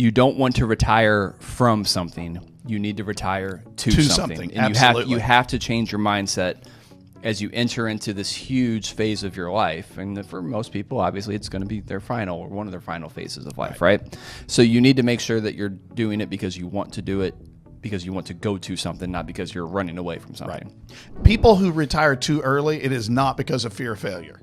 you don't want to retire from something. You need to retire to something. And Absolutely. you have to change your mindset as you enter into this huge phase of your life. And for most people, obviously, it's going to be their final or one of their final phases of life, right? So you need to make sure that you're doing it because you want to do it, because you want to go to something, not because you're running away from something. Right. People who retire too early, it is not because of fear of failure.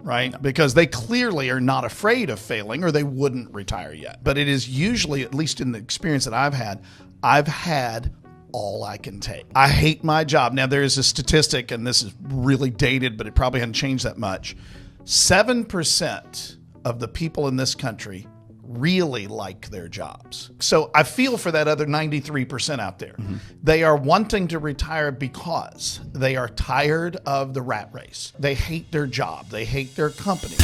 Right? No. Because they clearly are not afraid of failing or they wouldn't retire yet. But it is usually, at least in the experience that I've had all I can take. I hate my job. Now, there is a statistic, and this is really dated, but it probably hasn't changed that much. 7% of the people in this country really like their jobs. So I feel for that other 93% out there. Mm-hmm. They are wanting to retire because they are tired of the rat race. They hate their job. They hate their company.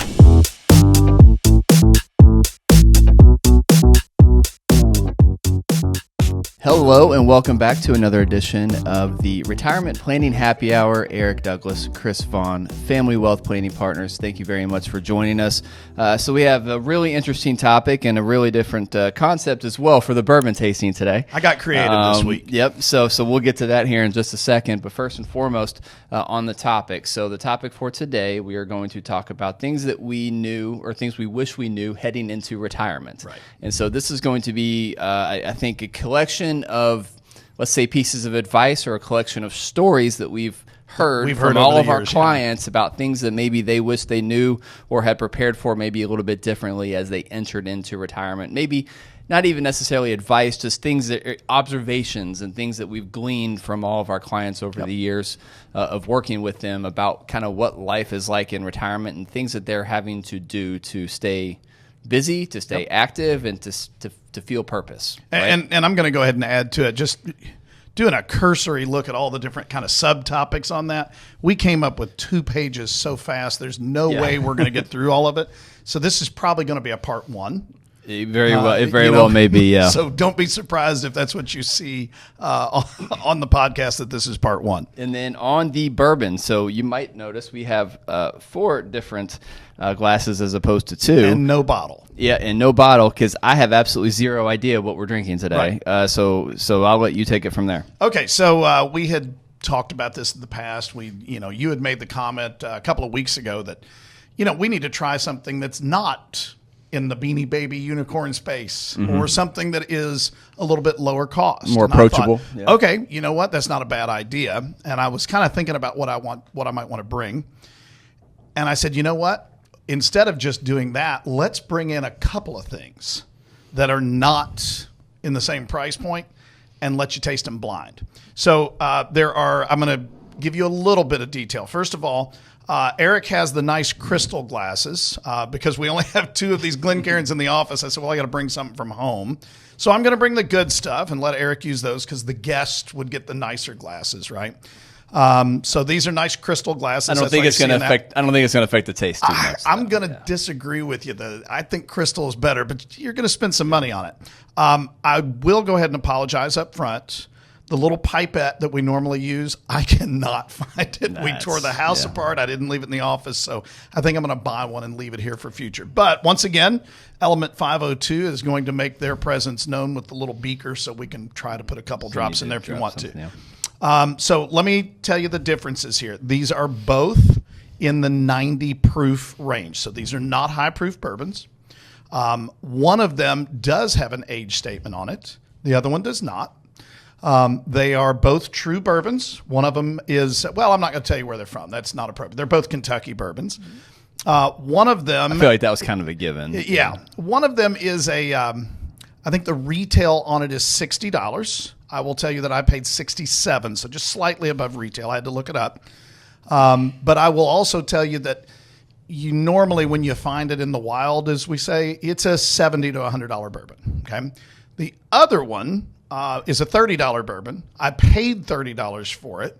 Hello and welcome back to another edition of the Retirement Planning Happy Hour. Eric, Douglas, Chris Vaughn, Family Wealth Planning Partners. Thank you very much for joining us. So we have a really interesting topic and a really different concept as well for the bourbon tasting today. I got creative this week. Yep. So we'll get to that here in just a second. But first and foremost, on the topic. So the topic for today, we are going to talk about things that we knew or things we wish we knew heading into retirement. Right. And so this is going to be, I think, a collection of, let's say, pieces of advice or a collection of stories that we've heard from all of our clients about things that maybe they wish they knew or had prepared for maybe a little bit differently as they entered into retirement. Maybe not even necessarily advice, just things that are observations and things that we've gleaned from all of our clients over the years of working with them about kind of what life is like in retirement and things that they're having to do to stay busy, to stay active, and to feel purpose. Right? And I'm going to go ahead and add to it, just doing a cursory look at all the different kind of subtopics on that. We came up with 2 pages so fast, there's no way we're going to get through all of it. So this is probably going to be a part 1. It very well may be, yeah. So don't be surprised if that's what you see on the podcast, that this is part 1. And then on the bourbon, so you might notice we have 4 different glasses as opposed to 2. And no bottle. Yeah, and no bottle, because I have absolutely zero idea what we're drinking today. Right. So I'll let you take it from there. Okay, so we had talked about this in the past. You had made the comment a couple of weeks ago that, we need to try something that's not in the Beanie Baby unicorn space, or something that is a little bit lower cost, more approachable. Okay, you know what? That's not a bad idea. And I was kind of thinking about what I might want to bring. And I said, you know what? Instead of just doing that, let's bring in a couple of things that are not in the same price point and let you taste them blind. So I'm going to give you a little bit of detail. First of all, Eric has the nice crystal glasses because we only have 2 of these Glencairns in the office. I said, well, I got to bring something from home. So I'm going to bring the good stuff and let Eric use those because the guest would get the nicer glasses, right? So these are nice crystal glasses. I don't think it's going to affect the taste too much. I'm going to disagree with you. I think crystal is better, but you're going to spend some money on it. I will go ahead and apologize up front. The little pipette that we normally use, I cannot find it. We tore the house apart. I didn't leave it in the office, so I think I'm going to buy one and leave it here for future. But once again, Element 502 is going to make their presence known with the little beaker, so we can try to put a couple drops in there if you want to. Yeah. So let me tell you the differences here. These are both in the 90 proof range, so these are not high proof bourbons. One of them does have an age statement on it. The other one does not. They are both true bourbons. One of them is, well, I'm not going to tell you where they're from. That's not appropriate. They're both Kentucky bourbons. One of them, I feel like that was kind of a given. Yeah. One of them is I think the retail on it is $60. I will tell you that I paid $67, so just slightly above retail. I had to look it up. But I will also tell you that you normally, when you find it in the wild, as we say, it's a $70 to $100 bourbon. Okay. The other one is a $30 bourbon. I paid $30 for it,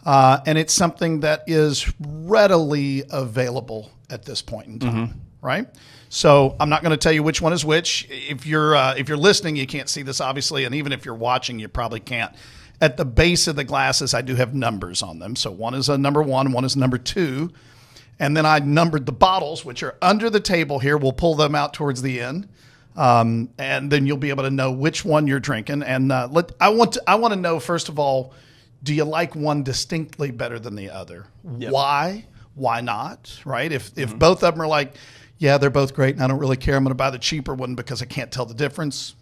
and it's something that is readily available at this point in time, right? So I'm not going to tell you which one is which. If you're listening, you can't see this obviously, and even if you're watching, you probably can't. At the base of the glasses, I do have numbers on them. So one is a number 1, one is number 2, and then I numbered the bottles, which are under the table here. We'll pull them out towards the end. And then you'll be able to know which one you're drinking. And I want to know, first of all, do you like one distinctly better than the other? Yep. Why? Why not? Right? If both of them are like, yeah, they're both great, and I don't really care, I'm going to buy the cheaper one because I can't tell the difference.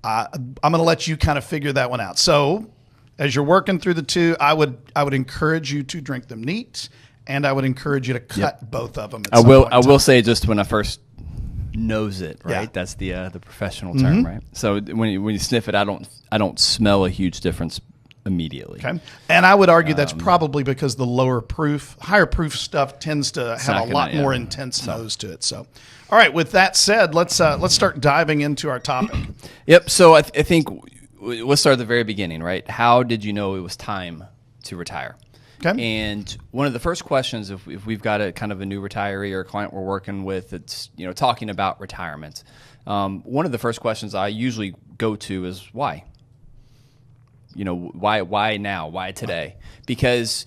I'm going to let you kind of figure that one out. So as you're working through the two, I would encourage you to drink them neat, and I would encourage you to cut both of them. I will say, just when I first nose it, right? Yeah. That's the professional term, right? So when you sniff it, I don't smell a huge difference immediately. Okay. And I would argue that's probably because the higher proof stuff tends to have a lot more intense nose to it. So, all right. With that said, let's start diving into our topic. Yep. So I think let's start at the very beginning, right? How did you know it was time to retire? Okay. And one of the first questions, if we've got a kind of a new retiree or a client we're working with, it's talking about retirement. One of the first questions I usually go to is why. Why now? Why today? Because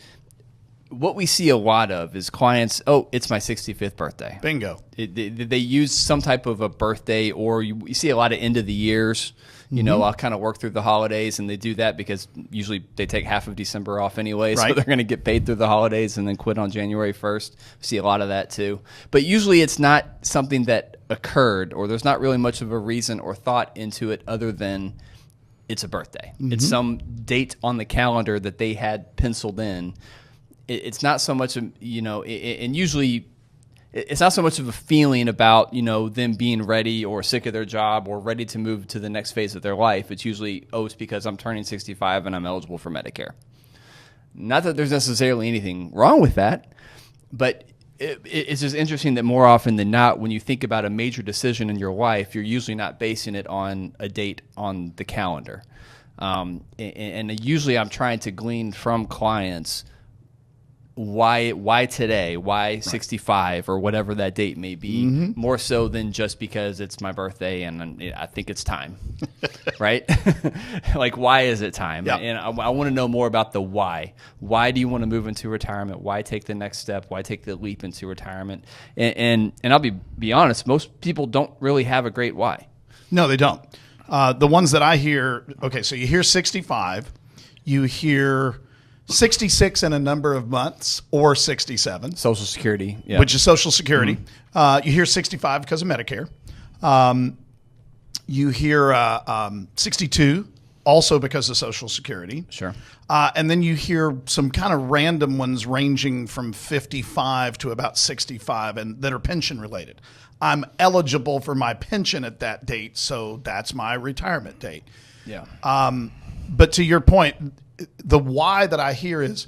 what we see a lot of is clients, it's my 65th birthday. Bingo. They use some type of a birthday, or you see a lot of end of the years. I'll kind of work through the holidays, and they do that because usually they take half of December off anyway, so they're going to get paid through the holidays and then quit on January 1st. We see a lot of that too. But usually it's not something that occurred, or there's not really much of a reason or thought into it other than it's a birthday. Mm-hmm. It's some date on the calendar that they had penciled in. It's not so much, and usually it's not so much of a feeling about, them being ready or sick of their job or ready to move to the next phase of their life. It's usually, it's because I'm turning 65 and I'm eligible for Medicare. Not that there's necessarily anything wrong with that, but it's just interesting that more often than not, when you think about a major decision in your life, you're usually not basing it on a date on the calendar. And usually I'm trying to glean from clients why today, why 65 or whatever that date may be, more so than just because it's my birthday and I think it's time, right? Like, why is it time? Yep. And I want to know more about the why. Why do you want to move into retirement? Why take the next step? Why take the leap into retirement? And I'll be honest, most people don't really have a great why. No, they don't. The ones that I hear, so you hear 65, you hear 66 in a number of months, or 67. Social Security. Yeah. Which is Social Security. You hear 65 because of Medicare. You hear 62 also because of Social Security. Sure. And then you hear some kind of random ones ranging from 55 to about 65 and that are pension related. I'm eligible for my pension at that date, so that's my retirement date. Yeah. But to your point, the why that I hear is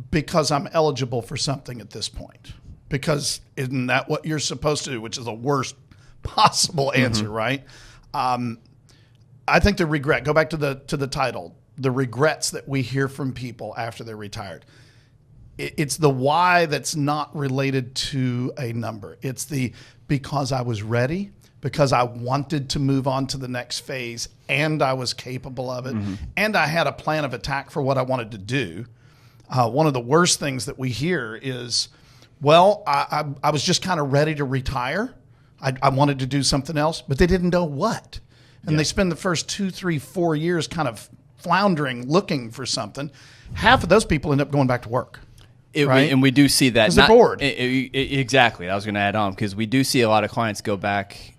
because I'm eligible for something at this point. Because isn't that what you're supposed to do, which is the worst possible answer, right? I think the regret, go back to the title, the regrets that we hear from people after they're retired. It's the why that's not related to a number. It's because I was ready, because I wanted to move on to the next phase and I was capable of it, and I had a plan of attack for what I wanted to do. One of the worst things that we hear is, I was just kind of ready to retire. I wanted to do something else, but they didn't know what. And they spend the first 2, 3, 4 years kind of floundering, looking for something. Half of those people end up going back to work. Right? And we do see that. Because they're bored. Exactly. I was going to add on, because we do see a lot of clients go back,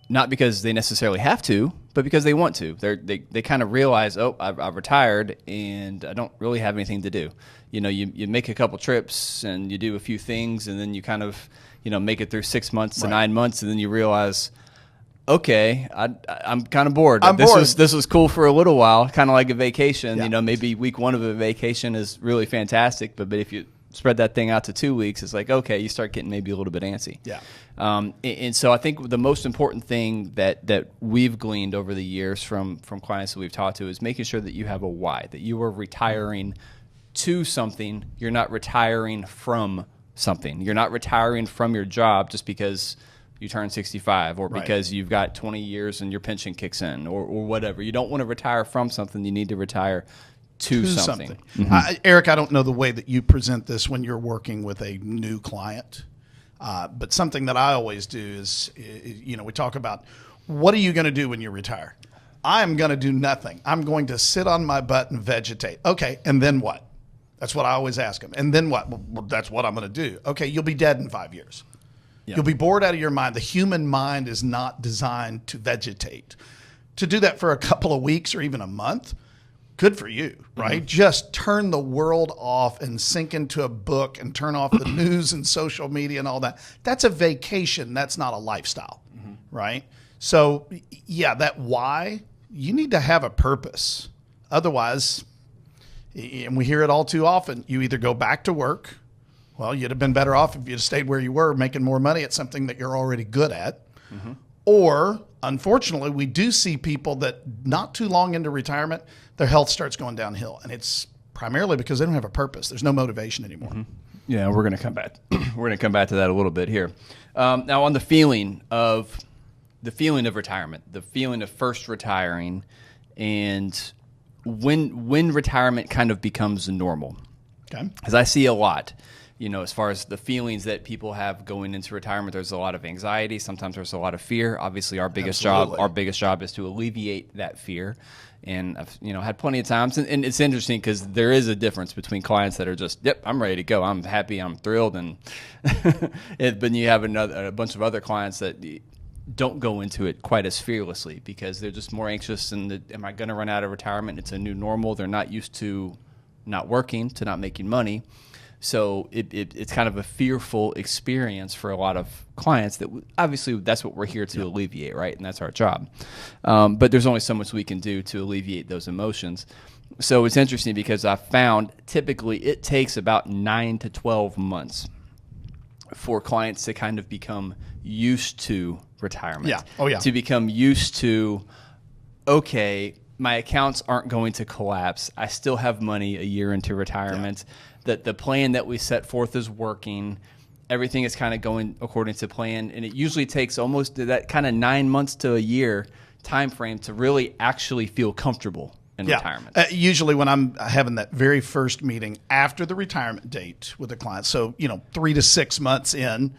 not because they necessarily have to, but because they want to. They kind of realize, I've retired and I don't really have anything to do. You make a couple trips and you do a few things, and then you kind of make it through 6 months to 9 months, and then you realize, okay, I'm kind of bored. This was cool for a little while, kind of like a vacation. Yeah. Maybe week 1 of a vacation is really fantastic, but if you spread that thing out to 2 weeks, it's like, okay, you start getting maybe a little bit antsy. Yeah. And so I think the most important thing that we've gleaned over the years from clients that we've talked to is making sure that you have a why, that you are retiring to something. You're not retiring from something. You're not retiring from your job just because you turn 65 or because you've got 20 years and your pension kicks in or whatever. You don't want to retire from something. You need to retire to something. Eric, I don't know the way that you present this when you're working with a new client. But something that I always do is, we talk about, what are you going to do when you retire? I'm going to do nothing. I'm going to sit on my butt and vegetate. Okay, and then what? That's what I always ask them. And then what? Well, that's what I'm going to do. Okay, you'll be dead in 5 years. Yeah. You'll be bored out of your mind. The human mind is not designed to vegetate. To do that for a couple of weeks or even a month, good for you, right? Mm-hmm. Just turn the world off and sink into a book and turn off the news and social media and all that. That's a vacation. That's not a lifestyle, right? So, yeah, that why, you need to have a purpose. Otherwise, and we hear it all too often, you either go back to work. Well, you'd have been better off if you'd stayed where you were, making more money at something that you're already good at. Mm-hmm. Or, unfortunately, we do see people that not too long into retirement, their health starts going downhill. And it's primarily because they don't have a purpose. There's no motivation anymore. Mm-hmm. Yeah, we're going to come back. We're going to come back to that a little bit here. Now, on the feeling of retirement, the feeling of first retiring, and when retirement kind of becomes normal. Okay. Because I see a lot, as far as the feelings that people have going into retirement, there's a lot of anxiety. Sometimes there's a lot of fear. Obviously, our biggest job is to alleviate that fear. And I've, had plenty of times, and it's interesting because there is a difference between clients that are just, yep, I'm ready to go, I'm happy, I'm thrilled, and but you have a bunch of other clients that don't go into it quite as fearlessly because they're just more anxious. And am I going to run out of retirement? It's a new normal. They're not used to not working, to not making money. So it's kind of a fearful experience for a lot of clients that obviously that's what we're here to alleviate, right? And that's our job. But there's only so much we can do to alleviate those emotions. So it's interesting because I found typically it takes about 9 to 12 months for clients to kind of become used to retirement. Yeah. Oh, yeah. To become used to, okay, my accounts aren't going to collapse. I still have money a year into retirement. Yeah. That the plan that we set forth is working. Everything is kind of going according to plan. And it usually takes almost that kind of 9 months to a year time frame to really actually feel comfortable in retirement. Usually when I'm having that very first meeting after the retirement date with a client, so 3 to 6 months in,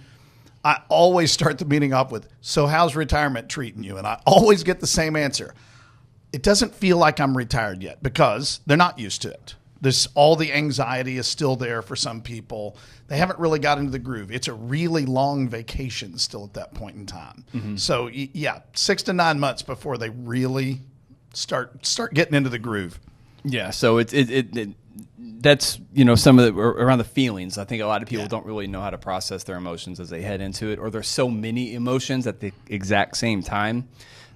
I always start the meeting off with, so how's retirement treating you? And I always get the same answer. It doesn't feel like I'm retired yet because they're not used to it. All the anxiety is still there for some people. They haven't really got into the groove. It's a really long vacation still at that point in time. Mm-hmm. So, 6 to 9 months before they really start getting into the groove. Yeah, so that's some of around the feelings. I think a lot of people don't really know how to process their emotions as they head into it, or there's so many emotions at the exact same time.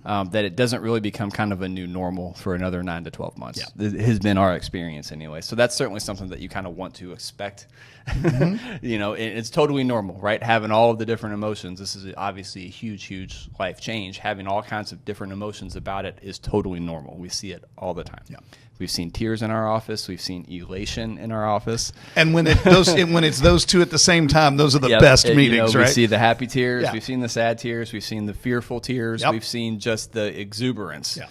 That it doesn't really become kind of a new normal for another 9 to 12 months. Yeah. It has been our experience anyway. So that's certainly something that you kind of want to expect. Mm-hmm. It's totally normal, right? Having all of the different emotions. This is obviously a huge, huge life change. Having all kinds of different emotions about it is totally normal. We see it all the time. Yeah. We've seen tears in our office. We've seen elation in our office. And when it's those two at the same time, those are the best meetings, right? We see the happy tears. Yeah. We've seen the sad tears. We've seen the fearful tears. Yep. We've seen just the exuberance. Yeah.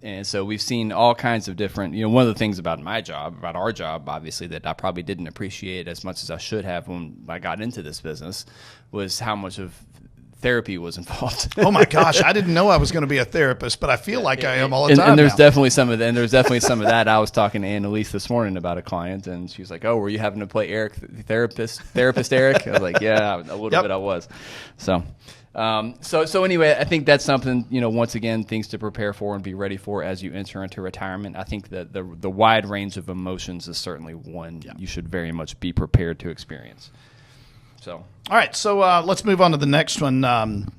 And so we've seen all kinds of different, one of the things about our job, obviously, that I probably didn't appreciate as much as I should have when I got into this business was how much of therapy was involved. Oh my gosh, I didn't know I was going to be a therapist, but I feel like I am all the time. And there's definitely some of that. And there's definitely some of that. I was talking to Annalise this morning about a client, and she was like, "Oh, were you having to play Eric, therapist Eric?" I was like, "Yeah, a little bit. I was." So anyway, I think that's something once again, things to prepare for and be ready for as you enter into retirement. I think that the wide range of emotions is certainly one you should very much be prepared to experience. So, all right. So let's move on to the next one.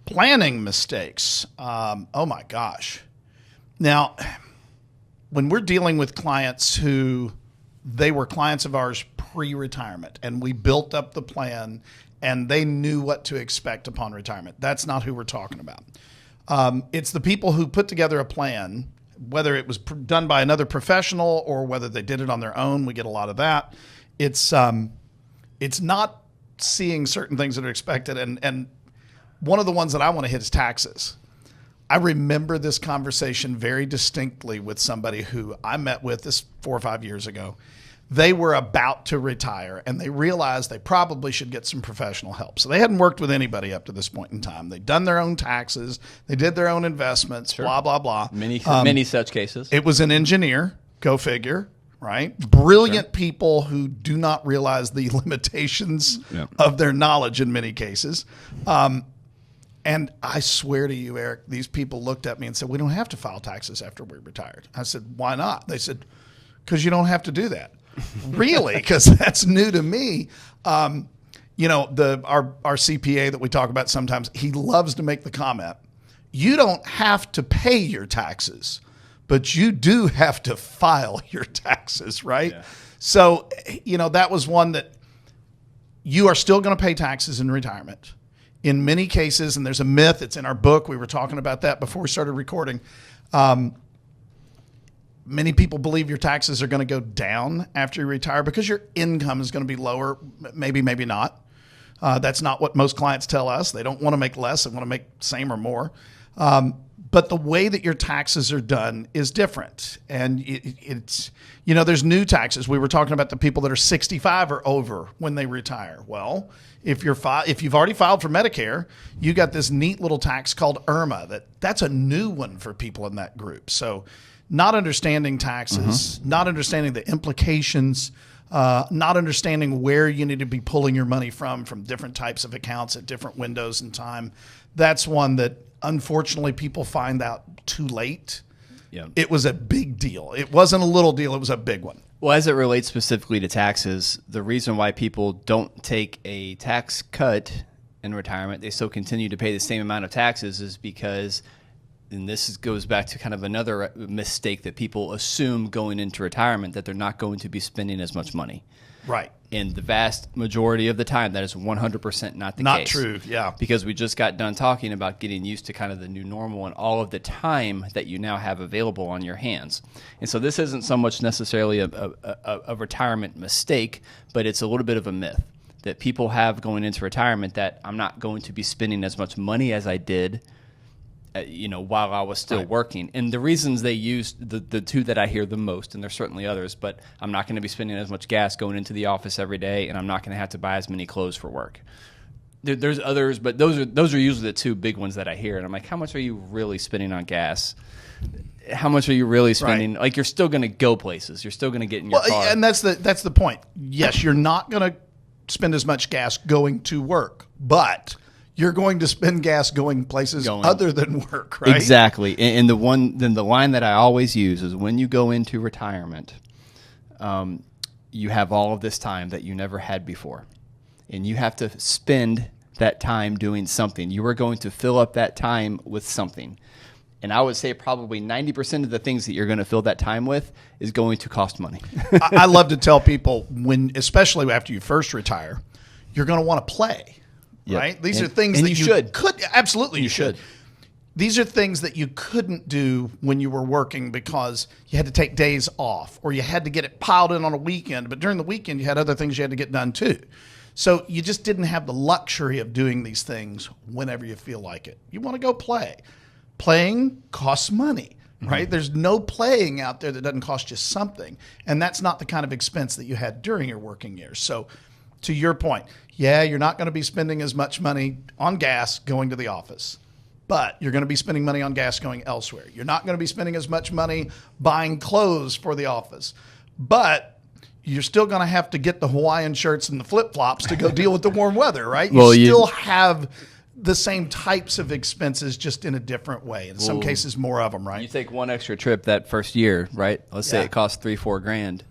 Planning mistakes. Oh my gosh. Now, when we're dealing with clients who they were clients of ours pre-retirement, and we built up the plan, and they knew what to expect upon retirement, that's not who we're talking about. It's the people who put together a plan, whether it was done by another professional or whether they did it on their own. We get a lot of that. It's not seeing certain things that are expected. And one of the ones that I want to hit is taxes. I remember this conversation very distinctly with somebody who I met with this 4 or 5 years ago. they were about to retire, and they realized they probably should get some professional help. So they hadn't worked with anybody up to this point in time. They'd done their own taxes. They did their own investments, blah, blah, blah. Many such cases. It was an engineer, go figure, right? Brilliant people who do not realize the limitations of their knowledge in many cases. And I swear to you, Eric, these people looked at me and said, we don't have to file taxes after we're retired. I said, why not? They said, because you don't have to do that. Really? Because that's new to me. Our CPA that we talk about sometimes, he loves to make the comment, you don't have to pay your taxes, but you do have to file your taxes, right? Yeah. So, that was one that you are still going to pay taxes in retirement. In many cases, and there's a myth, it's in our book, we were talking about that before we started recording, many people believe your taxes are going to go down after you retire because your income is going to be lower. Maybe, maybe not. That's not what most clients tell us. They don't want to make less. They want to make same or more. But the way that your taxes are done is different. And it's there's new taxes. We were talking about the people that are 65 or over when they retire. Well, if you've already filed for Medicare, you got this neat little tax called IRMA. That's a new one for people in that group. So not understanding taxes, not understanding the implications, not understanding where you need to be pulling your money from different types of accounts at different windows in time. That's one that unfortunately people find out too late. Yeah. It was a big deal. It wasn't a little deal. It was a big one. Well, as it relates specifically to taxes, the reason why people don't take a tax cut in retirement, they still continue to pay the same amount of taxes is because, and this goes back to kind of another mistake that people assume going into retirement, that they're not going to be spending as much money. Right. And the vast majority of the time, that is 100% not the case. Not true, yeah. Because we just got done talking about getting used to kind of the new normal and all of the time that you now have available on your hands. And so this isn't so much necessarily a retirement mistake, but it's a little bit of a myth that people have going into retirement, that I'm not going to be spending as much money as I did while I was still working. And the reasons they use, the two that I hear the most, and there's certainly others, but I'm not going to be spending as much gas going into the office every day, and I'm not going to have to buy as many clothes for work. There's others, but those are usually the two big ones that I hear. And I'm like, how much are you really spending on gas? How much are you really spending? Right. Like, you're still going to go places. You're still going to get in your car. And that's the point. Yes, you're not going to spend as much gas going to work, but you're going to spend gas going places other than work, right? Exactly. And the line that I always use is, when you go into retirement, you have all of this time that you never had before, and you have to spend that time doing something. You are going to fill up that time with something. And I would say probably 90% of the things that you're going to fill that time with is going to cost money. I love to tell people, especially after you first retire, you're going to want to play. Yep. Right? These are things that you could. Absolutely, you should. These are things that you couldn't do when you were working because you had to take days off, or you had to get it piled in on a weekend. But during the weekend, you had other things you had to get done too. So you just didn't have the luxury of doing these things whenever you feel like it. You want to go play. Playing costs money, right? Mm-hmm. There's no playing out there that doesn't cost you something. And that's not the kind of expense that you had during your working years. So to your point, yeah, you're not going to be spending as much money on gas going to the office, but you're going to be spending money on gas going elsewhere. You're not going to be spending as much money buying clothes for the office, but you're still going to have to get the Hawaiian shirts and the flip-flops to go deal with the warm weather, right? You still have the same types of expenses, just in a different way. In some cases, more of them, right? You take one extra trip that first year, right? Let's say it costs $3-4 grand.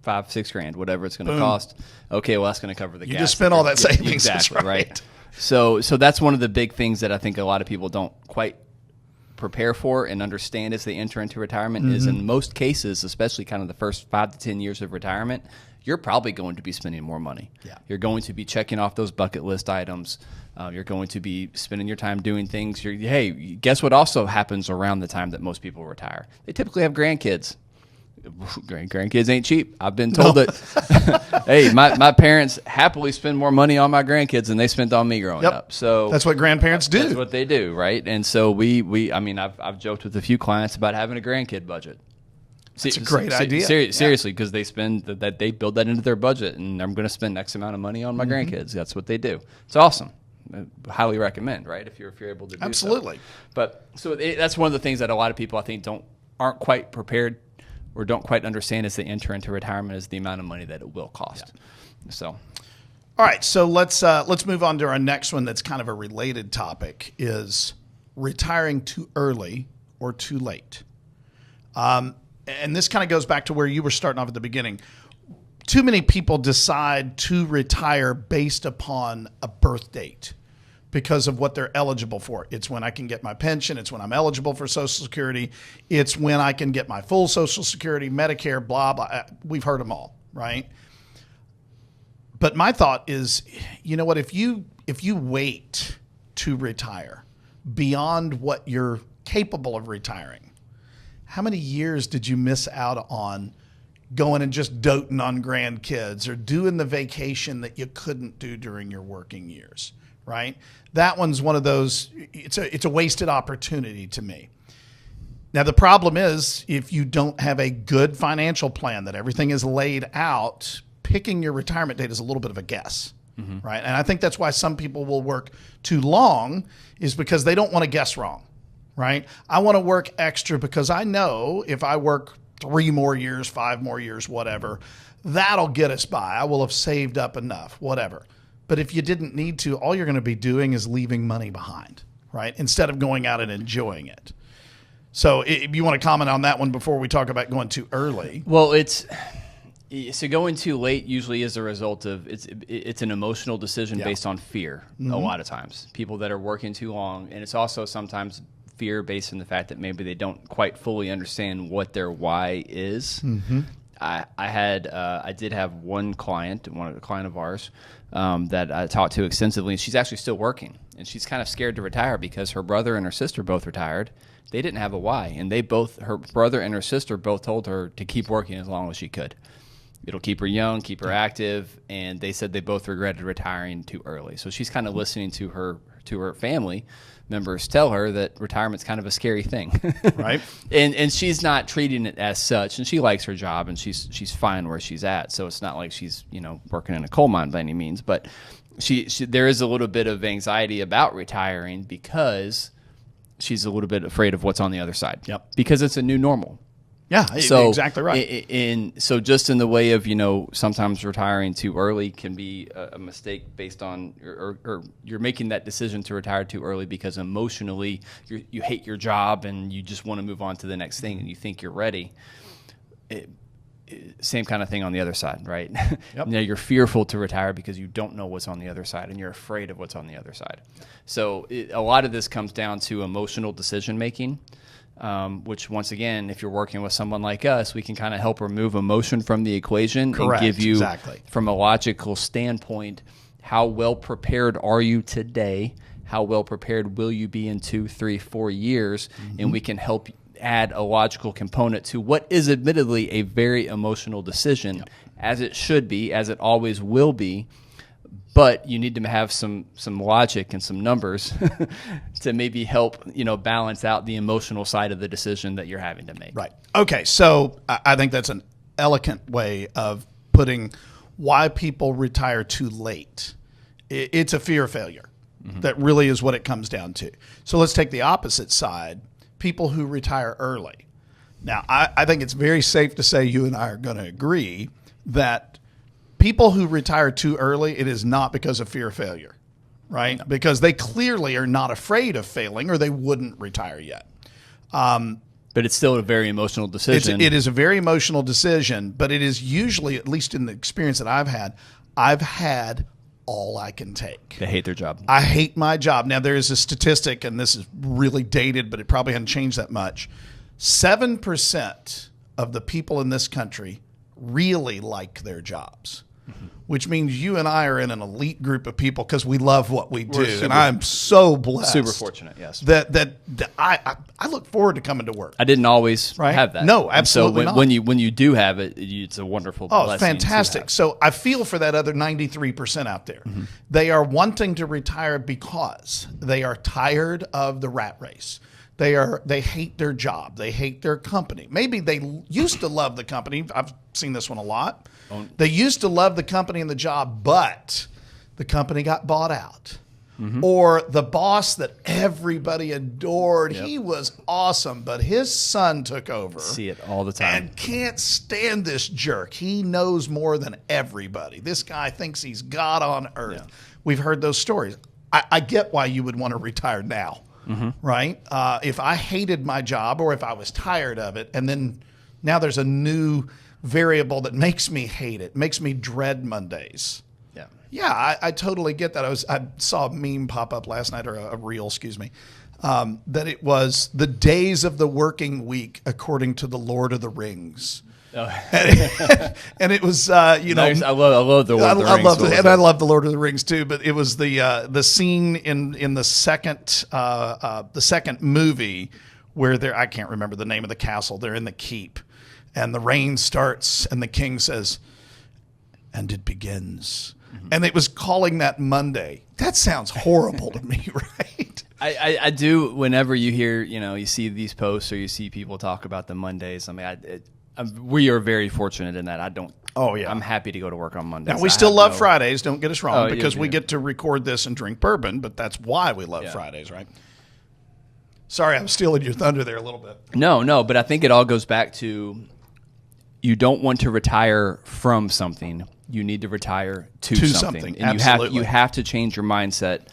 $5-6 grand, whatever it's going to cost. Okay, well, that's going to cover the gas. You just spent all that savings. Exactly, right. So that's one of the big things that I think a lot of people don't quite prepare for and understand as they enter into retirement is, in most cases, especially kind of the first 5 to 10 years of retirement, you're probably going to be spending more money. Yeah. You're going to be checking off those bucket list items. You're going to be spending your time doing things. Hey, guess what also happens around the time that most people retire? They typically have grandkids. Grandkids ain't cheap. I've been told that. Hey, my parents happily spend more money on my grandkids than they spent on me growing up. So that's what grandparents do. That's what they do, right? And so I've joked with a few clients about having a grandkid budget. It's a great idea. Seriously, because they they build that into their budget, and I'm going to spend X amount of money on my grandkids. That's what they do. It's awesome. I highly recommend, right? If you're able to do Absolutely. So. But that's one of the things that a lot of people I think aren't quite prepared or don't quite understand as they enter into retirement is the amount of money that it will cost. Yeah. So. All right, so let's move on to our next one that's kind of a related topic, is retiring too early or too late. And this kind of goes back to where you were starting off at the beginning. Too many people decide to retire based upon a birth date because of what they're eligible for. It's when I can get my pension. It's when I'm eligible for Social Security. It's when I can get my full Social Security, Medicare, blah, blah. We've heard them all, right? But my thought is, you know what, if you wait to retire beyond what you're capable of retiring, how many years did you miss out on going and just doting on grandkids or doing the vacation that you couldn't do during your working years, right? That one's one of those, it's a wasted opportunity to me. Now, the problem is if you don't have a good financial plan that everything is laid out, picking your retirement date is a little bit of a guess, right? And I think that's why some people will work too long, is because they don't want to guess wrong, right? I want to work extra because I know if I work 3 more years, 5 more years, whatever, that'll get us by. I will have saved up enough, whatever. But if you didn't need to, all you're going to be doing is leaving money behind, right? Instead of going out and enjoying it. So if you want to comment on that one before we talk about going too early. Well, so going too late usually is a result of it's an emotional decision based on fear. A lot of times, people that are working too long, and it's also sometimes fear based on the fact that maybe they don't quite fully understand what their why is. I did have one client of ours that I talked to extensively, and she's actually still working, and she's kind of scared to retire because her brother and her sister both retired. They didn't have a why, and her brother and her sister both told her to keep working as long as she could. It'll keep her young, keep her active, and they said they both regretted retiring too early. So she's kind of listening to her family members tell her that retirement's kind of a scary thing, right? And she's not treating it as such, and she likes her job, and she's fine where she's at. So it's not like she's working in a coal mine by any means, but there is a little bit of anxiety about retiring because she's a little bit afraid of what's on the other side. Yep. Because it's a new normal. Yeah, so, exactly right. So just in the way of, sometimes retiring too early can be a mistake based on, or you're making that decision to retire too early because emotionally you hate your job and you just want to move on to the next thing and you think you're ready. Same kind of thing on the other side, right? Yep. You're fearful to retire because you don't know what's on the other side and you're afraid of what's on the other side. So a lot of this comes down to emotional decision making. Which once again, if you're working with someone like us, we can kind of help remove emotion from the equation. Correct. And give you, exactly. From a logical standpoint, how well prepared are you today? How well prepared will you be in 2, 3, 4 years? And we can help add a logical component to what is admittedly a very emotional decision, as it should be, as it always will be. But you need to have some logic and some numbers to maybe help balance out the emotional side of the decision that you're having to make. Right. Okay. So I think that's an elegant way of putting why people retire too late. It's a fear of failure. That really is what it comes down to. So let's take the opposite side. People who retire early. Now, I think it's very safe to say you and I are going to agree that people who retire too early, it is not because of fear of failure, right? No. Because they clearly are not afraid of failing or they wouldn't retire yet. But it's still a very emotional decision. It is a very emotional decision, but it is usually, at least in the experience that I've had all I can take. They hate their job. I hate my job. Now, there is a statistic, and this is really dated, but it probably hasn't changed that much. 7% of the people in this country really like their jobs. Which means you and I are in an elite group of people because we love what we do, and I'm so blessed. Super fortunate, yes. That I look forward to coming to work. I didn't always have that. No, absolutely not. When you do have it, it's a wonderful blessing. Oh, fantastic. So I feel for that other 93% out there. They are wanting to retire because they are tired of the rat race. They hate their job. They hate their company. Maybe they used to love the company. I've seen this one a lot. They used to love the company and the job, but the company got bought out. Mm-hmm. Or the boss that everybody adored, he was awesome, but his son took over. See it all the time. And can't stand this jerk. He knows more than everybody. This guy thinks he's God on earth. Yeah. We've heard those stories. I get why you would want to retire now. Mm-hmm. Right? If I hated my job or if I was tired of it, and then now there's a new variable that makes me hate it, makes me dread Mondays. Yeah, I totally get that. I saw a meme pop up last night, or a reel, excuse me, that it was the days of the working week according to the Lord of the Rings. Oh. And it was, you know, I love the Lord of the Rings. I love the Lord of the Rings too. But it was the scene in the second movie where I can't remember the name of the castle. They're in the keep, and the rain starts, and the king says, "And it begins." Mm-hmm. And it was calling that Monday. That sounds horrible to me, right? I do. Whenever you hear, you see these posts or you see people talk about the Mondays. I mean, we are very fortunate in that. Oh yeah, I'm happy to go to work on Mondays. Now we still love Fridays. Don't get us wrong, because we get to record this and drink bourbon. But that's why we love Fridays, right? Sorry, I'm stealing your thunder there a little bit. No, but I think it all goes back to you don't want to retire from something. You need to retire to something. And absolutely. you have to change your mindset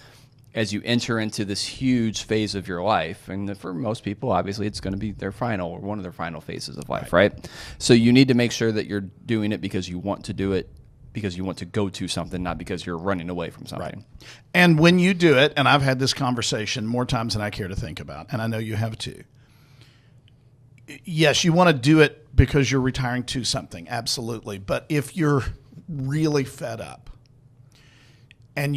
as you enter into this huge phase of your life. And for most people, obviously, it's going to be their final or one of their final phases of life, right? So you need to make sure that you're doing it because you want to do it, because you want to go to something, not because you're running away from something. Right. And when you do it, and I've had this conversation more times than I care to think about, and I know you have too. Yes, you want to do it because you're retiring to something, absolutely. But if you're really fed up and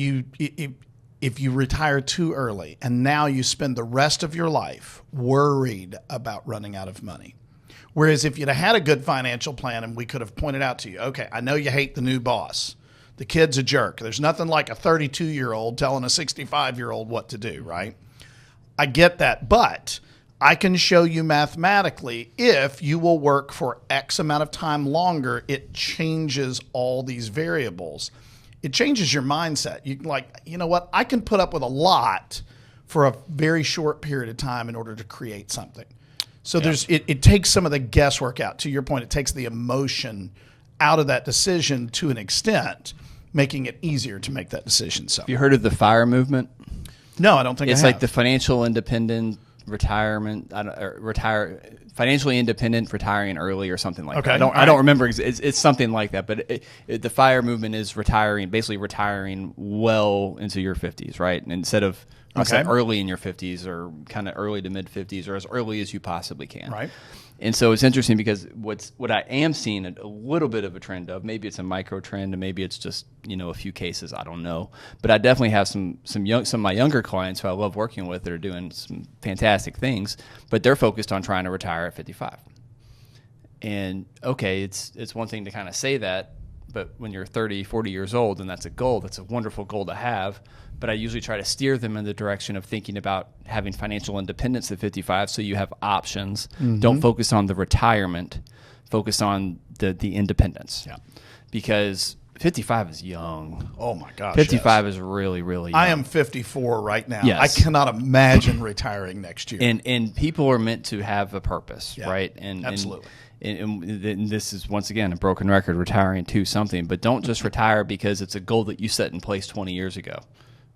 if you retire too early and now you spend the rest of your life worried about running out of money, whereas if you'd have had a good financial plan and we could have pointed out to you, okay, I know you hate the new boss, the kid's a jerk, there's nothing like a 32-year-old telling a 65-year-old what to do, right? I get that, but I can show you mathematically, if you will work for X amount of time longer, it changes all these variables. It changes your mindset. You know what? I can put up with a lot for a very short period of time in order to create something. So it takes some of the guesswork out. To your point, it takes the emotion out of that decision to an extent, making it easier to make that decision. So, have you heard of the FIRE movement? No, I don't think it's I have. Like the financial independent financially independent, retiring early, or something like that. I don't remember. It's something like that. But the FIRE movement is basically retiring well into your 50s, right? And instead of early in your 50s, or kind of early to mid 50s, or as early as you possibly can, right? And so it's interesting because what I am seeing a little bit of a trend of, maybe it's a micro trend and maybe it's just, a few cases, I don't know. But I definitely have some of my younger clients who I love working with that are doing some fantastic things, but they're focused on trying to retire at 55. And okay, it's one thing to kind of say that, but when you're 30, 40 years old and that's a goal, that's a wonderful goal to have. But I usually try to steer them in the direction of thinking about having financial independence at 55, so you have options. Mm-hmm. Don't focus on the retirement. Focus on the independence. Yeah. Because 55 is young. Oh, my gosh. 55 is really, really young. I am 54 right now. Yes. I cannot imagine retiring next year. And people are meant to have a purpose, right? Absolutely. And this is, once again, a broken record, retiring to something. But don't just retire because it's a goal that you set in place 20 years ago.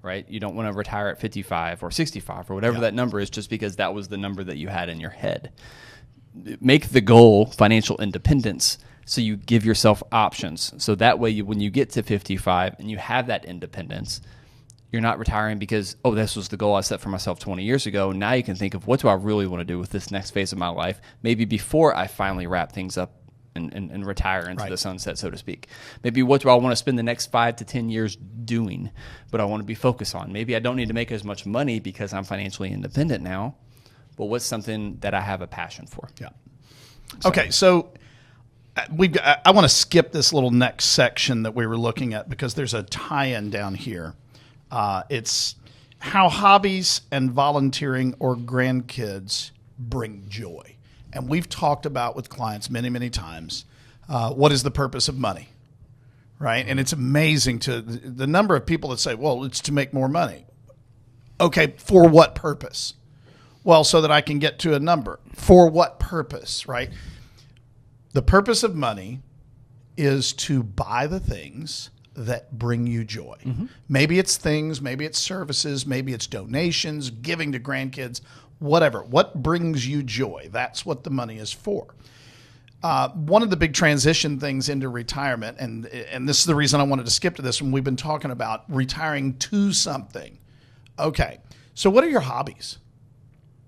Right? You don't want to retire at 55 or 65 or whatever that number is just because that was the number that you had in your head. Make the goal financial independence so you give yourself options. So that way, when you get to 55 and you have that independence, you're not retiring because, this was the goal I set for myself 20 years ago. Now you can think of, what do I really want to do with this next phase of my life, maybe before I finally wrap things up and retire into the sunset, so to speak. Maybe what do I want to spend the next 5 to 10 years doing, but I want to be focused on. Maybe I don't need to make as much money because I'm financially independent now, but what's something that I have a passion for? Yeah. Okay, so I want to skip this little next section that we were looking at because there's a tie-in down here. how hobbies and volunteering or grandkids bring joy. And we've talked about with clients many, many times, what is the purpose of money, right? And it's amazing to the number of people that say, well, it's to make more money. Okay, for what purpose? Well, so that I can get to a number. For what purpose, right? The purpose of money is to buy the things that bring you joy. Mm-hmm. Maybe it's things, maybe it's services, maybe it's donations, giving to grandkids, whatever. What brings you joy? That's what the money is for. One of the big transition things into retirement, and this is the reason I wanted to skip to this when we've been talking about retiring to something. Okay, so what are your hobbies,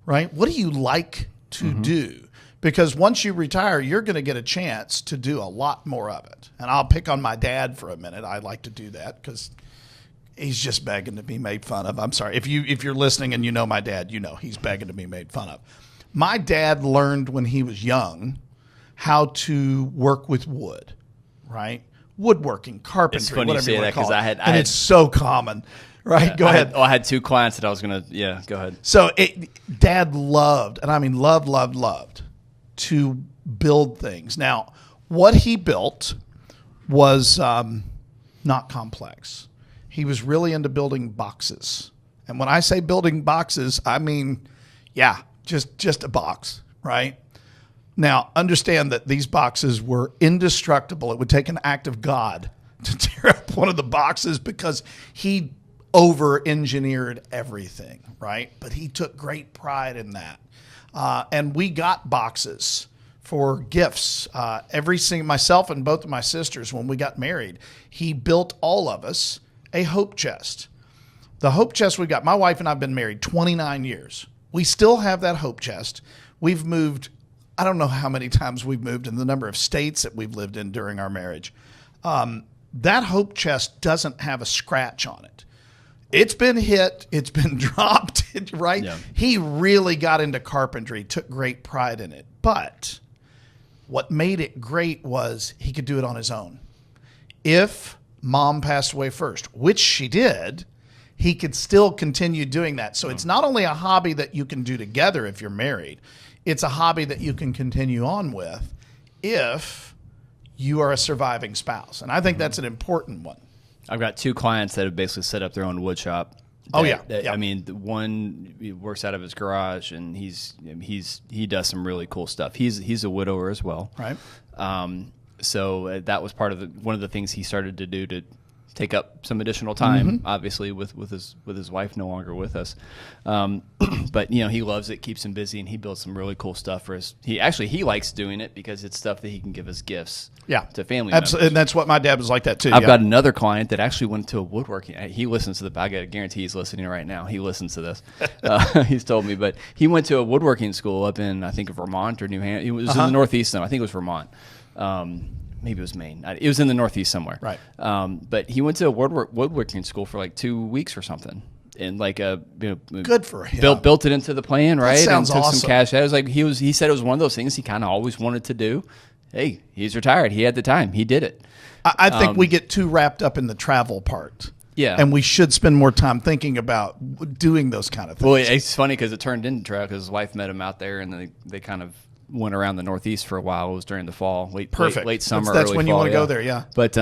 right? What do you like to do? Because once you retire, you're going to get a chance to do a lot more of it. And I'll pick on my dad for a minute. I like to do that because he's just begging to be made fun of. I'm sorry. If you're listening and you know my dad, you know he's begging to be made fun of. My dad learned when he was young how to work with wood, right? Woodworking, carpentry, it's funny whatever you say want that to call it. And it's so common. Right, go ahead. I had two clients that I was going to, go ahead. So Dad loved, and I mean loved, to build things. Now, what he built was not complex. He was really into building boxes. And when I say building boxes, I mean, just a box, right? Now, understand that these boxes were indestructible. It would take an act of God to tear up one of the boxes because he over-engineered everything, right? But he took great pride in that. And we got boxes for gifts. Myself and both of my sisters, when we got married, he built all of us a hope chest. The hope chest we got, my wife and I have been married 29 years. We still have that hope chest. We've moved, I don't know how many times we've moved and the number of states that we've lived in during our marriage. That hope chest doesn't have a scratch on it. It's been hit. It's been dropped, right? Yeah. He really got into carpentry, took great pride in it. But what made it great was he could do it on his own. If Mom passed away first, which she did, he could still continue doing that. So it's not only a hobby that you can do together if you're married. It's a hobby that you can continue on with if you are a surviving spouse. And I think that's an important one. I've got two clients that have basically set up their own wood shop. I mean, the one works out of his garage, and he does some really cool stuff. He's a widower as well, right? So that was part of one of the things he started to do to take up some additional time. Obviously, with his wife no longer with us, but he loves it, keeps him busy, and he builds some really cool stuff for us. He likes doing it because it's stuff that he can give as gifts. To family members. And that's what my dad was like that too. I've got another client that actually went to a woodworking. He listens to I got to guarantee he's listening right now. He listens to this. He's told me, but he went to a woodworking school up in, I think, Vermont or New Hampshire. It was in the Northeast, though. I think it was Vermont. Maybe it was Maine. It was in the Northeast somewhere. Right. But he went to a woodworking school for like 2 weeks or something. And like good for him. Built it into the plan, right? That sounds and took awesome. Some cash. It was like he said it was one of those things he kind of always wanted to do. Hey, he's retired. He had the time. He did it. I think we get too wrapped up in the travel part. Yeah. And we should spend more time thinking about doing those kind of things. Well, it's funny because it turned into travel because his wife met him out there, and they kind of went around the Northeast for a while. It was during the fall, late summer. That's early when fall, you want to go there, yeah. But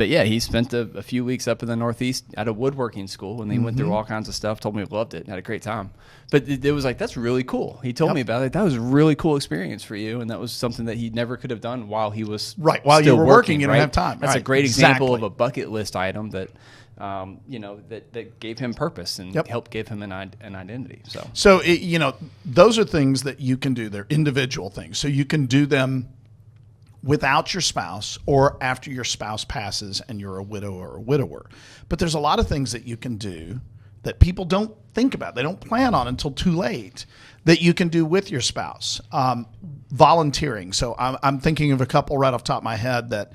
yeah, he spent a few weeks up in the Northeast at a woodworking school, and they went through all kinds of stuff. Told me he loved it, had a great time. But it was like, that's really cool. He told me about it. That was a really cool experience for you, and that was something that he never could have done while he was while you were working. You don't have time. That's a great example of a bucket list item that. That gave him purpose and helped give him an identity. So those are things that you can do. They're individual things. So you can do them without your spouse or after your spouse passes and you're a widow or a widower. But there's a lot of things that you can do that people don't think about. They don't plan on until too late that you can do with your spouse. Volunteering. So I'm thinking of a couple right off the top of my head that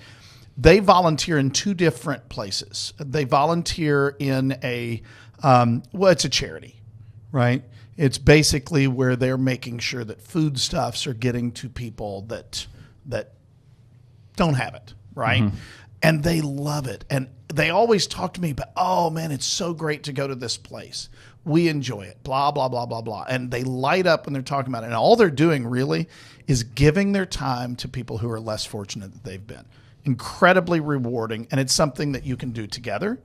they volunteer in two different places. They volunteer in it's a charity, right? It's basically where they're making sure that foodstuffs are getting to people that don't have it, right? And they love it. And they always talk to me, but oh man, it's so great to go to this place. We enjoy it, blah, blah, blah, blah, blah. And they light up when they're talking about it. And all they're doing really is giving their time to people who are less fortunate than they've been. Incredibly rewarding. And it's something that you can do together.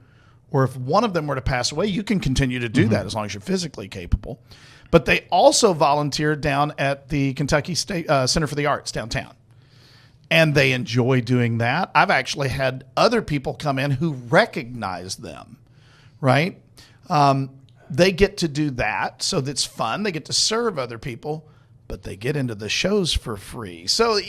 Or if one of them were to pass away, you can continue to do that as long as you're physically capable. But they also volunteered down at the Kentucky State Center for the Arts downtown. And they enjoy doing that. I've actually had other people come in who recognize them, right? They get to do that, so that's fun. They get to serve other people, but they get into the shows for free. So,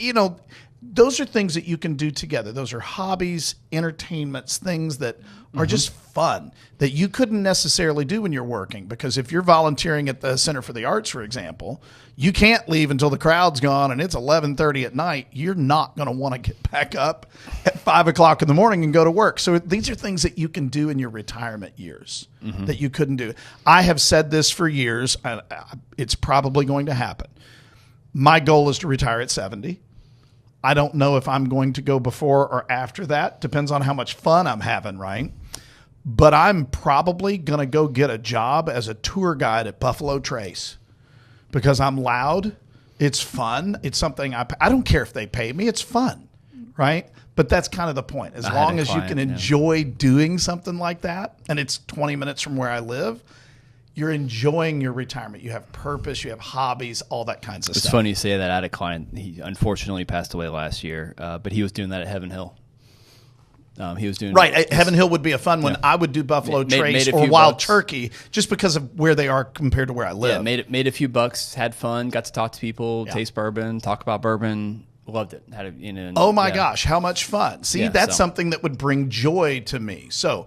those are things that you can do together. Those are hobbies, entertainments, things that are just fun that you couldn't necessarily do when you're working. Because if you're volunteering at the Center for the Arts, for example, you can't leave until the crowd's gone and it's 11:30 at night. You're not going to want to get back up at 5 o'clock in the morning and go to work. So these are things that you can do in your retirement years that you couldn't do. I have said this for years. It's probably going to happen. My goal is to retire at 70. I don't know if I'm going to go before or after that. Depends on how much fun I'm having, right? But I'm probably going to go get a job as a tour guide at Buffalo Trace because I'm loud. It's fun. It's something I don't care if they pay me. It's fun, right? But that's kind of the point. As long as you can enjoy doing something like that, and it's 20 minutes from where I live, you're enjoying your retirement. You have purpose. You have hobbies, all that kinds of stuff. It's funny you say that. I had a client. He unfortunately passed away last year, but he was doing that at Heaven Hill. He was doing Heaven Hill would be a fun one. I would do Buffalo Trace or Wild Turkey just because of where they are compared to where I live. Yeah, made a few bucks, had fun, got to talk to people, taste bourbon, talk about bourbon. Loved it. Oh my gosh, how much fun. See, that's something that would bring joy to me. So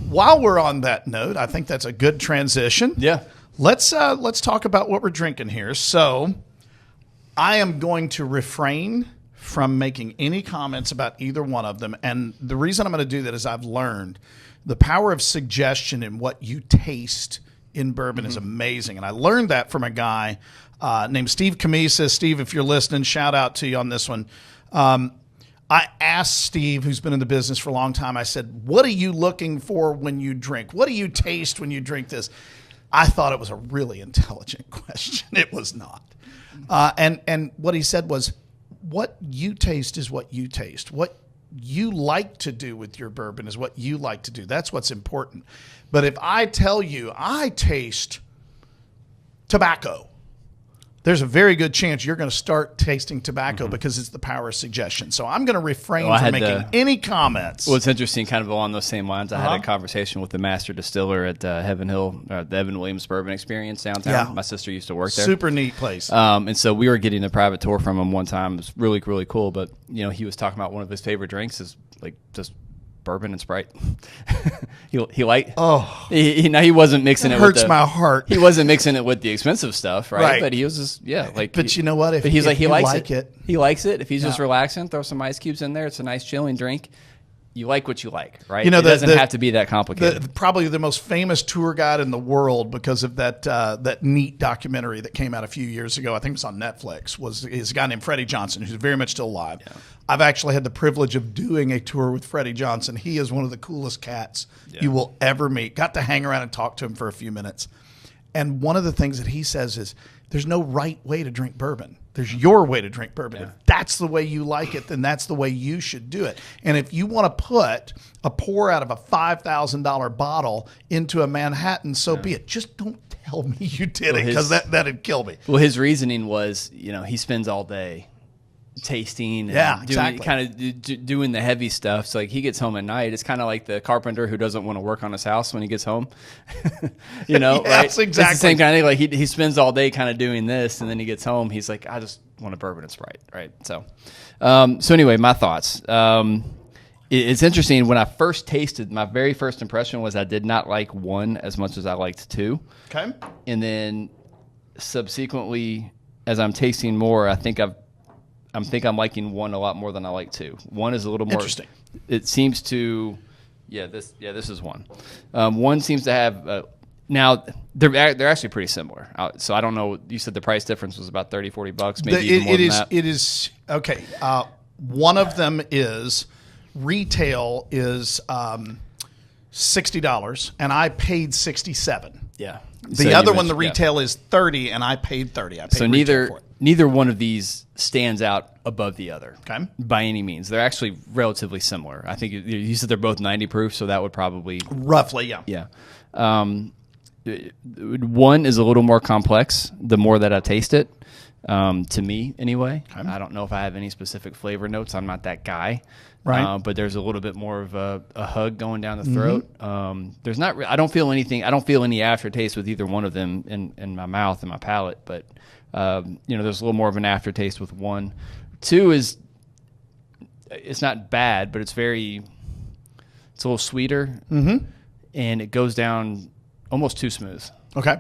while we're on that note, I think that's a good transition. Yeah. Let's talk about what we're drinking here. So I am going to refrain from making any comments about either one of them. And the reason I'm going to do that is I've learned the power of suggestion in what you taste in bourbon is amazing. And I learned that from a guy named Steve Camisa. Steve, if you're listening, shout out to you on this one. I asked Steve, who's been in the business for a long time, I said, what are you looking for when you drink? What do you taste when you drink this? I thought it was a really intelligent question. It was not. And what he said was, what you taste is what you taste. What you like to do with your bourbon is what you like to do. That's what's important. But if I tell you I taste tobacco, there's a very good chance you're going to start tasting tobacco because it's the power of suggestion. So I'm going to refrain from making any comments. Well, it's interesting, kind of along those same lines. I had a conversation with the master distiller at Heaven Hill, the Evan Williams Bourbon Experience downtown. Yeah. My sister used to work there. Super neat place. And so we were getting a private tour from him one time. It was really, really cool. But, he was talking about one of his favorite drinks is like just bourbon and Sprite. he wasn't mixing it. Hurts my heart. He wasn't mixing it with the expensive stuff, right? But he was just But you know what? If he likes it. He likes it. If he's just relaxing, throw some ice cubes in there. It's a nice chilling drink. You like what you like, right? It doesn't have to be that complicated. Probably the most famous tour guide in the world because of that neat documentary that came out a few years ago. I think it was on Netflix. Is a guy named Freddie Johnson, who's very much still alive. Yeah. I've actually had the privilege of doing a tour with Freddie Johnson. He is one of the coolest cats you will ever meet. Got to hang around and talk to him for a few minutes. And one of the things that he says is, there's no right way to drink bourbon. There's your way to drink bourbon. Yeah. If that's the way you like it, then that's the way you should do it. And if you want to put a pour out of a $5,000 bottle into a Manhattan, so be it. Just don't tell me you did it, because that'd kill me. Well, his reasoning was, he spends all day tasting and doing the heavy stuff. So like he gets home at night. It's kind of like the carpenter who doesn't want to work on his house when he gets home. Yes, right? Exactly. It's the same kind of thing. Like he spends all day kind of doing this, and then he gets home. He's like, I just want a bourbon and Sprite, right? So, anyway, my thoughts. It's interesting. When I first tasted, my very first impression was I did not like one as much as I liked two. Okay. And then subsequently, as I'm tasting more, I think I'm liking one a lot more than I like two. One is a little more interesting. It seems to, this is one. One seems to have now they're actually pretty similar. So I don't know. You said the price difference was about $30-$40, maybe even more than that. It is okay. One of them is retail is $60, and I paid $67. Yeah. The other one, the retail is $30, and I paid $30. I paid so neither one of these stands out above the other. Okay. By any means, they're actually relatively similar. I think you said they're both 90 proof, so that would probably roughly, yeah. Yeah. One is a little more complex the more that I taste it. To me, anyway. Okay. I don't know if I have any specific flavor notes. I'm not that guy. Right. But there's a little bit more of a hug going down the throat. There's not. I don't feel anything. I don't feel any aftertaste with either one of them in my mouth and my palate. But there's a little more of an aftertaste with one. Two is. It's not bad, but it's a little sweeter, and it goes down almost too smooth. Okay.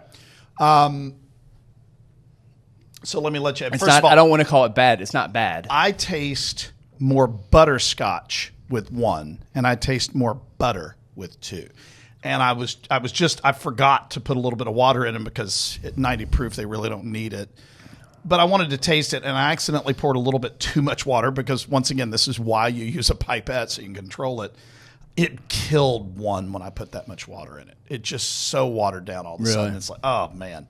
So let me let you. First of all, I don't want to call it bad. It's not bad. I taste more butterscotch with one, and I taste more butter with two. And I forgot to put a little bit of water in them because at 90 proof they really don't need it. But I wanted to taste it, and I accidentally poured a little bit too much water because, once again, this is why you use a pipette so you can control it. It killed one when I put that much water in it. It just so watered down all of a sudden. It's like, oh, man,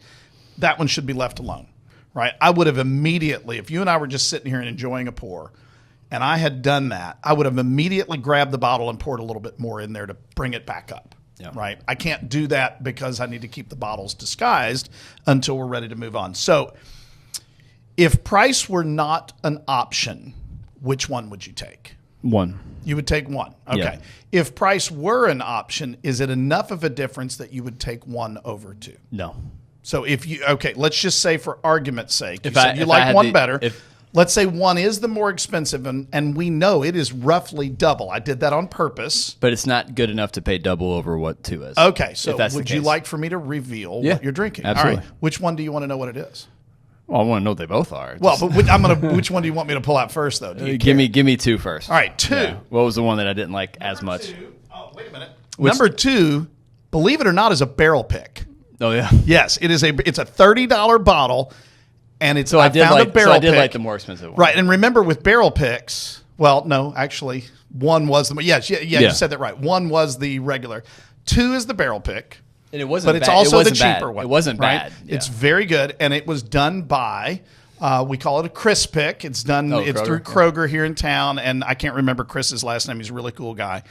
that one should be left alone. Right, I would have immediately, if you and I were just sitting here and enjoying a pour, and I had done that, I would have immediately grabbed the bottle and poured a little bit more in there to bring it back up. Yeah. Right, I can't do that because I need to keep the bottles disguised until we're ready to move on. So, if price were not an option, which one would you take? One. You would take one. Okay. Yeah. If price were an option, is it enough of a difference that you would take one over two? No. So let's just say for argument's sake, you like one better. Let's say one is the more expensive, and we know it is roughly double. I did that on purpose. But it's not good enough to pay double over what two is. Okay, so would you like for me to reveal what you're drinking? Absolutely. All right. Which one do you want to know what it is? Well, I want to know what they both are. Well, but which one do you want me to pull out first, though? Give me two first. All right, two. Yeah. What was the one that I didn't like as much? Two. Oh, wait a minute. Number two, believe it or not, is a barrel pick. Oh yeah. Yes, it's a $30 bottle, and it's. I did like the more expensive one. Right, and remember with barrel picks. Well, no, actually, one was the you said that right. One was the regular. Two is the barrel pick. And it wasn't. But it's also the cheaper one. It wasn't bad. Yeah. It's very good, and it was done by. We call it a Chris pick. It's done. It's Kroger, through Kroger here in town, and I can't remember Chris's last name. He's a really cool guy.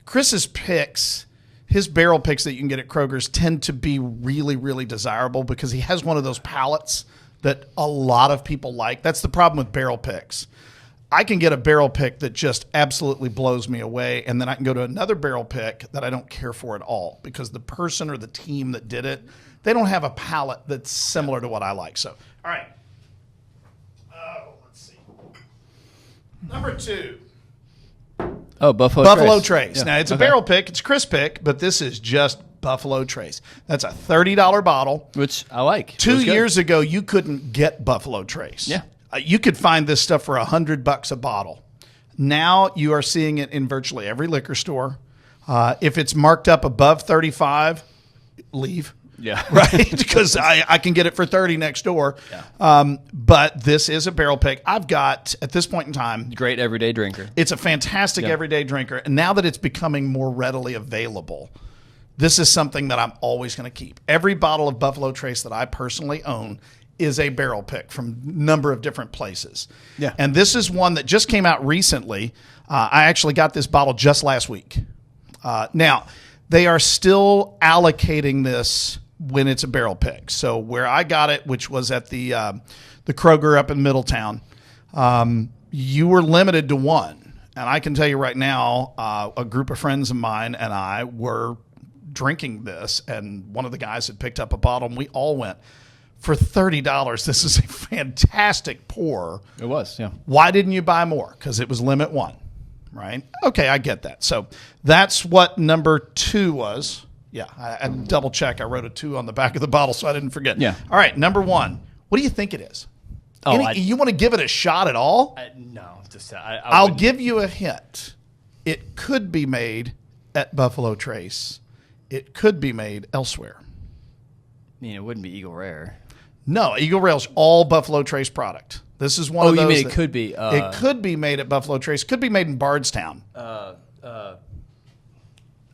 Chris's picks. His barrel picks that you can get at Kroger's tend to be really, really desirable because he has one of those palettes that a lot of people like. That's the problem with barrel picks. I can get a barrel pick that just absolutely blows me away, and then I can go to another barrel pick that I don't care for at all because the person or the team that did it, they don't have a palette that's similar to what I like. So, all right. Let's see. Number two. Oh, Buffalo Trace. Yeah. Now, it's a barrel pick. It's a Chris pick, but this is just Buffalo Trace. That's a $30 bottle. Which I like. 2 years ago, you couldn't get Buffalo Trace. Yeah. You could find this stuff for $100 a bottle. Now you are seeing it in virtually every liquor store. If it's marked up above 35, leave. Yeah. Right? Because I can get it for 30 next door. Yeah. But this is a barrel pick. I've got, at this point in time... Great everyday drinker. It's a fantastic everyday drinker. And now that it's becoming more readily available, this is something that I'm always going to keep. Every bottle of Buffalo Trace that I personally own is a barrel pick from a number of different places. Yeah. And this is one that just came out recently. I actually got this bottle just last week. Now, they are still allocating this when it's a barrel pick. So where I got it, which was at the Kroger up in Middletown, you were limited to one. And I can tell you right now, a group of friends of mine and I were drinking this, and one of the guys had picked up a bottle, and we all went, for $30, this is a fantastic pour. It was, yeah. Why didn't you buy more? Because it was limit one, right? Okay, I get that. So that's what number two was. Yeah, I had to double check. I wrote a 2 on the back of the bottle so I didn't forget. Yeah. All right, number one. What do you think it is? You want to give it a shot at all? No. I'll give you a hint. It could be made at Buffalo Trace. It could be made elsewhere. I mean, it wouldn't be Eagle Rare. No, Eagle Rare's all Buffalo Trace product. This is one of those. Oh, you mean it could be? It could be made at Buffalo Trace. Could be made in Bardstown.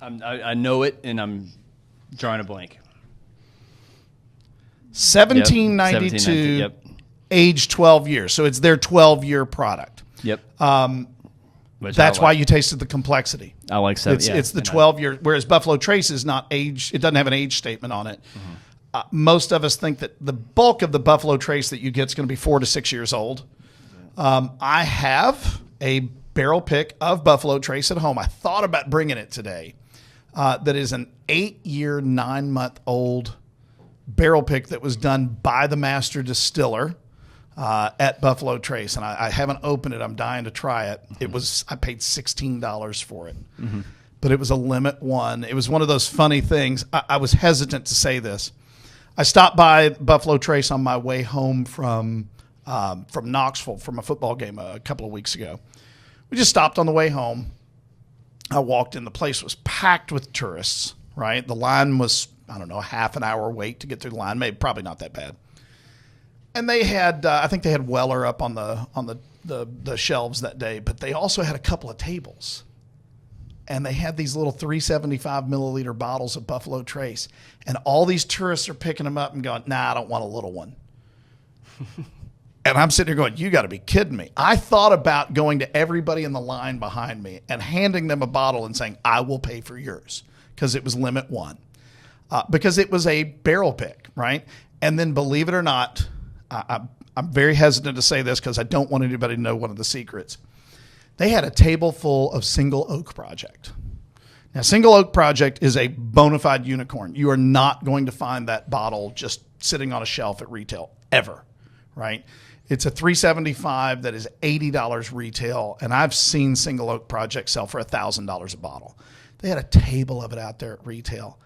I know it, and I'm drawing a blank. 1792, yep. age 12 years. So it's their 12-year product. Yep. That's why you tasted the complexity. I like 7. It's the 12-year, whereas Buffalo Trace is not age. It doesn't have an age statement on it. Most of us think that the bulk of the Buffalo Trace that you get is going to be 4 to 6 years old. I have a barrel pick of Buffalo Trace at home. I thought about bringing it today. That is an 8-year, 9-month-old barrel pick that was done by the master distiller at Buffalo Trace, and I haven't opened it. I'm dying to try it. I paid $16 for it, but it was a limit one. It was one of those funny things. I was hesitant to say this. I stopped by Buffalo Trace on my way home from Knoxville from a football game a couple of weeks ago. We just stopped on the way home. I walked in. The place was packed with tourists, right? The line was, I don't know, a half an hour wait to get through the line. Maybe probably not that bad. And they had, I think they had Weller up on the shelves that day, but they also had a couple of tables. And they had these little 375 milliliter bottles of Buffalo Trace. And all these tourists are picking them up and going, nah, I don't want a little one. And I'm sitting here going, you got to be kidding me. I thought about going to everybody in the line behind me and handing them a bottle and saying, I will pay for yours, because it was limit one. Because it was a barrel pick, right? And then, believe it or not, I'm very hesitant to say this because I don't want anybody to know one of the secrets. They had a table full of Single Oak Project. Now, Single Oak Project is a bona fide unicorn. You are not going to find that bottle just sitting on a shelf at retail ever, right? It's a $375 that is $80 retail, and I've seen Single Oak Project sell for $1,000 a bottle. They had a table of it out there at retail,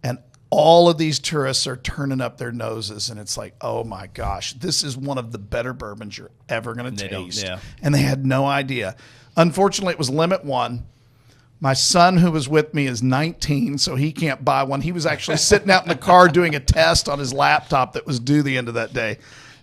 and all of these tourists are turning up their noses, and it's like, oh my gosh, this is one of the better bourbons you're ever going to taste. And they had no idea. Unfortunately, it was limit one. My son, who was with me, is 19, so he can't buy one. He was actually sitting out in the car doing a test on his laptop that was due the end of that day.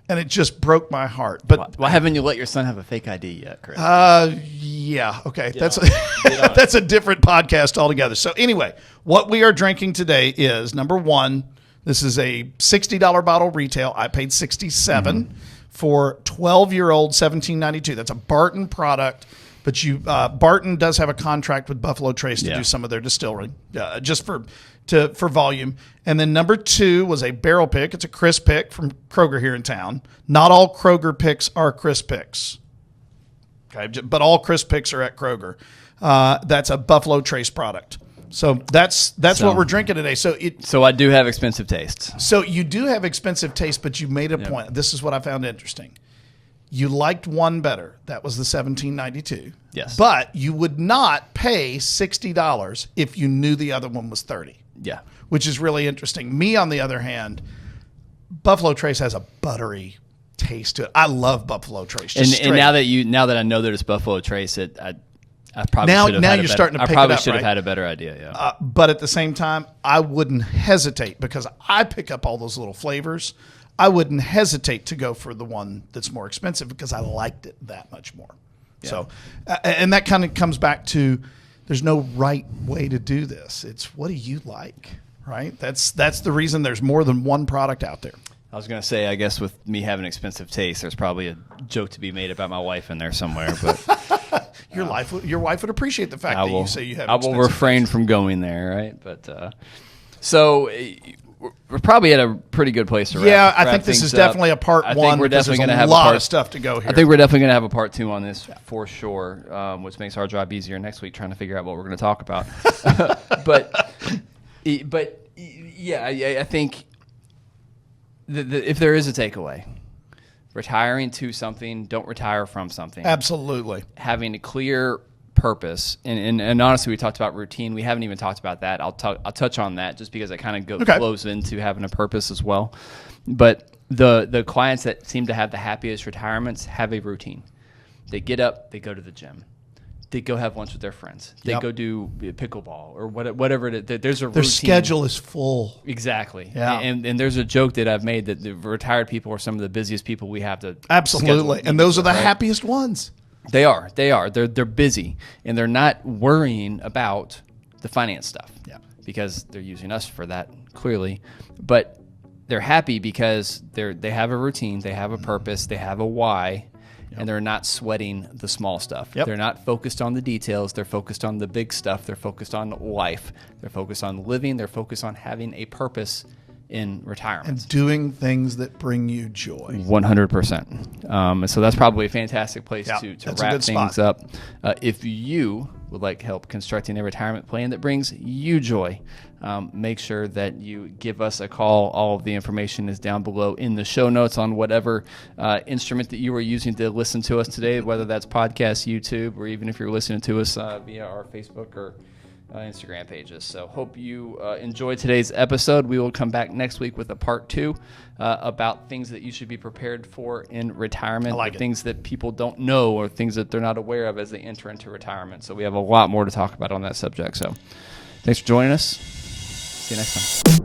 And it just broke my heart. But why haven't you let your son have a fake ID yet, Chris? Yeah. Okay. That's a different podcast altogether. So anyway, what we are drinking today is, number one, this is a $60 bottle retail. I paid $67 for 12-year-old 1792. That's a Barton product. But Barton does have a contract with Buffalo Trace to do some of their distilling, just for volume. And then number two was a barrel pick. It's a Chris pick from Kroger here in town. Not all Kroger picks are Chris picks, okay, but all Chris picks are at Kroger. That's a Buffalo Trace product. So that's what we're drinking today. So I do have expensive tastes. So you do have expensive tastes, but you made a point. This is what I found interesting. You liked one better. That was the 1792. Yes. But you would not pay $60 if you knew the other one was $30. Yeah. Which is really interesting. Me, on the other hand, Buffalo Trace has a buttery taste to it. I love Buffalo Trace. And now that I know that it's Buffalo Trace, I probably should have had a better idea. Yeah. But at the same time, I wouldn't hesitate, because I pick up all those little flavors. I wouldn't hesitate to go for the one that's more expensive because I liked it that much more. Yeah. So, and that kind of comes back to, there's no right way to do this. It's, what do you like, right? That's the reason there's more than one product out there. I was going to say, I guess with me having expensive taste, there's probably a joke to be made about my wife in there somewhere. But your wife would appreciate the fact that you say you have. I will refrain from going there, right? But so we're probably at a pretty good place to wrap. Yeah, I think this is definitely a part one. I think we're definitely going to have a lot of stuff to go here. I think we're definitely going to have a part two on this for sure, which makes our job easier next week, trying to figure out what we're going to talk about. but yeah, I think if there is a takeaway, retiring to something, don't retire from something. Absolutely. Having a clear purpose, and honestly, we talked about routine. We haven't even talked about that. I'll touch on that just because it kind of flows into having a purpose as well. But the clients that seem to have the happiest retirements have a routine. They get up, they go to the gym, they go have lunch with their friends, they go do pickleball or whatever it is. There's a routine. Their schedule is full. Exactly. Yeah. And there's a joke that I've made that the retired people are some of the busiest people we have to absolutely, and those are the happiest ones. They are. They're busy, and they're not worrying about the finance stuff. Yeah. Because they're using us for that, clearly. But they're happy because they have a routine, they have a purpose, they have a why, and they're not sweating the small stuff. Yep. They're not focused on the details. They're focused on the big stuff. They're focused on life. They're focused on living. They're focused on having a purpose in retirement. And doing things that bring you joy. 100%. So that's probably a fantastic place to wrap things up. If you would like help constructing a retirement plan that brings you joy, make sure that you give us a call. All of the information is down below in the show notes on whatever instrument that you are using to listen to us today, whether that's podcast, YouTube, or even if you're listening to us via our Facebook or Instagram pages. So hope you enjoyed today's episode. We will come back next week with a part 2 about things that you should be prepared for in retirement, things that people don't know or things that they're not aware of as they enter into retirement. So we have a lot more to talk about on that subject. So thanks for joining us. See you next time.